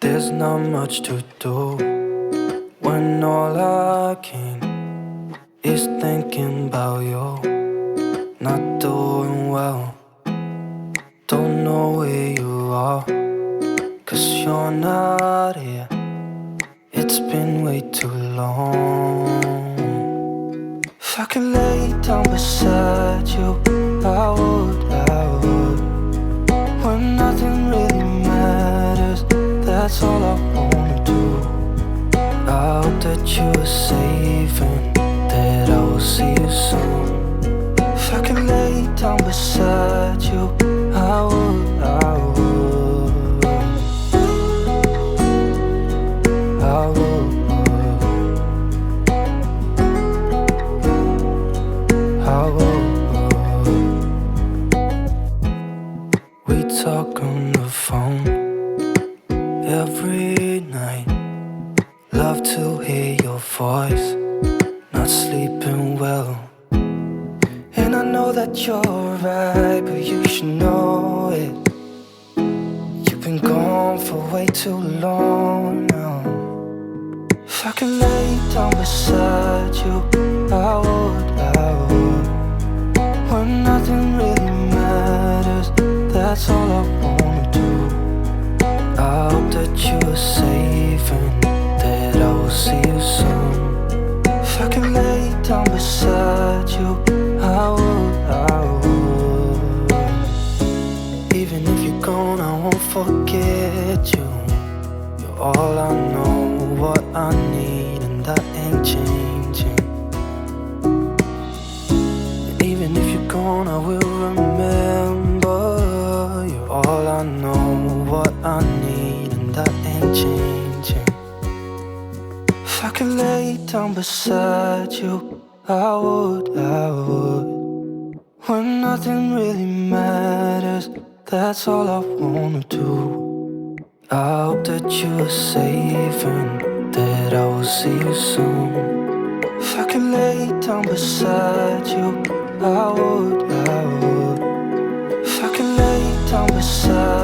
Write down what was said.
There's not much to do when all I can is thinking about you. Not doing well, don't know where you are, 'cause you're not here. It's been way too long. If I could lay down beside you, I would. When nothing really matters, that's all I wanna do. I hope that you are safe and that I will see you soon. If I could lay down beside you, I would. I would. We talk on the phone every night. Love to hear your voice. Not sleeping well, and I know that you're right, but you should know it. You've been gone for way too long now. If I could lay down beside you, I would. When nothing really matters, that's all I wanna do. I hope that you are safe and that I will see you soon. If I could lay down beside you, I would. Even if you're gone, I won't forget you. You're all I know, what I need, and that ain't changing. And even if you're gone, I will remember. You're all I know, what I need, and that ain't changing. If I could lay down beside you, I would. When nothing really matters, that's all I wanna do. I hope that you are safe and that I will see you soon. If I could lay down beside you, I would. If I could lay down beside